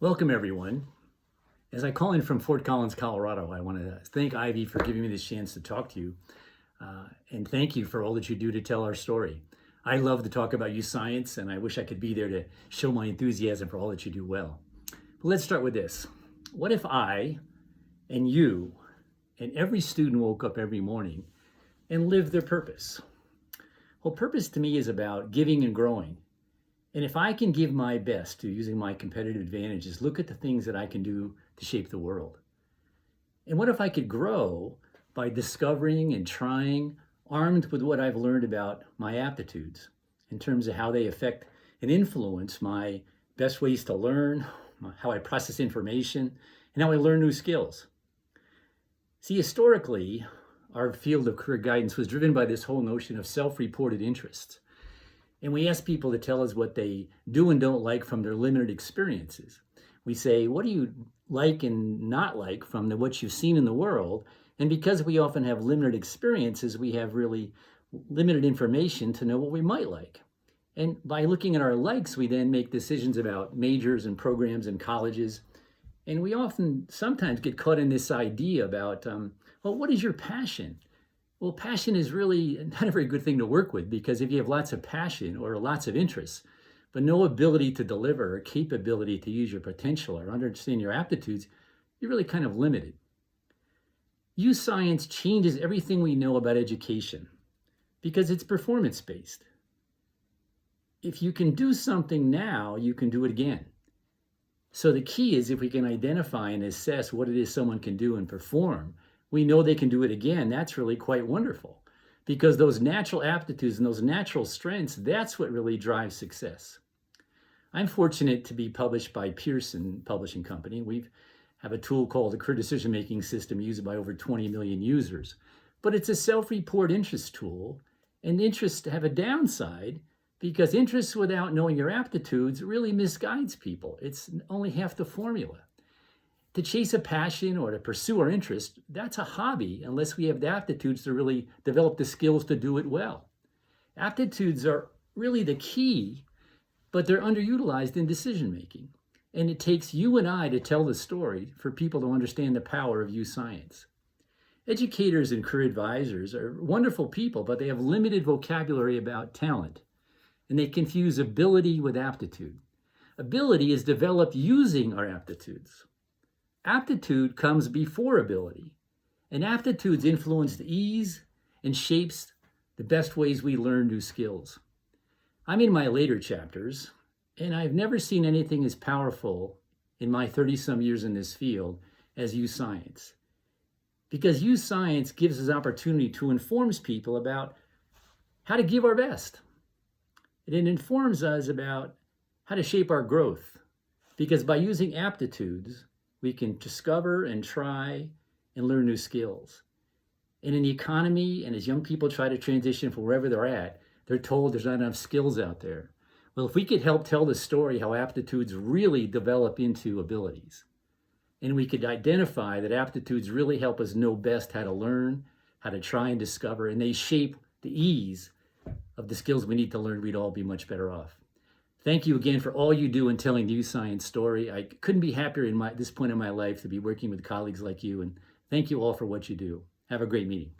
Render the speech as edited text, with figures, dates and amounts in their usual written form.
Welcome, everyone. As I call in from Fort Collins, Colorado, I want to thank Ivy for giving me this chance to talk to you. And thank you for all that you do to tell our story. I love to talk about youth science, and I wish I could be there to show my enthusiasm for all that you do well. But let's start with this. What if I and you and every student woke up every morning and lived their purpose? Well, purpose to me is about giving and growing. And if I can give my best to using my competitive advantages, look at the things that I can do to shape the world. And what if I could grow by discovering and trying, armed with what I've learned about my aptitudes in terms of how they affect and influence my best ways to learn, how I process information, and how I learn new skills. See, historically, our field of career guidance was driven by this whole notion of self-reported interests. And we ask people to tell us what they do and don't like from their limited experiences. We say, what do you like and not like from what you've seen in the world? And because we often have limited experiences, we have really limited information to know what we might like. And by looking at our likes, we then make decisions about majors and programs and colleges. And we sometimes get caught in this idea about, well, what is your passion? Well, passion is really not a very good thing to work with, because if you have lots of passion or lots of interests, but no ability to deliver or capability to use your potential or understand your aptitudes, you're really kind of limited. Youth science changes everything we know about education because it's performance-based. If you can do something now, you can do it again. So the key is, if we can identify and assess what it is someone can do and perform, we know they can do it again. That's really quite wonderful, because those natural aptitudes and those natural strengths, that's what really drives success. I'm fortunate to be published by Pearson Publishing Company. We have a tool called the Career Decision Making System, used by over 20 million users. But it's a self-report interest tool, and interests have a downside, because interests without knowing your aptitudes really misguides people. It's only half the formula. To chase a passion or to pursue our interest, that's a hobby unless we have the aptitudes to really develop the skills to do it well. Aptitudes are really the key, but they're underutilized in decision making. And it takes you and I to tell the story for people to understand the power of youth science. Educators and career advisors are wonderful people, but they have limited vocabulary about talent, and they confuse ability with aptitude. Ability is developed using our aptitudes. Aptitude comes before ability, and aptitudes influence the ease and shapes the best ways we learn new skills. I'm in my later chapters, and I've never seen anything as powerful in my 30-some years in this field as youth science. Because youth science gives us opportunity to inform people about how to give our best. It informs us about how to shape our growth, because by using aptitudes, we can discover and try and learn new skills. And in the economy, and as young people try to transition from wherever they're at, they're told there's not enough skills out there. Well, if we could help tell the story how aptitudes really develop into abilities, and we could identify that aptitudes really help us know best how to learn, how to try and discover, and they shape the ease of the skills we need to learn, we'd all be much better off. Thank you again for all you do in telling the youth science story. I couldn't be happier this point in my life to be working with colleagues like you, and thank you all for what you do. Have a great meeting.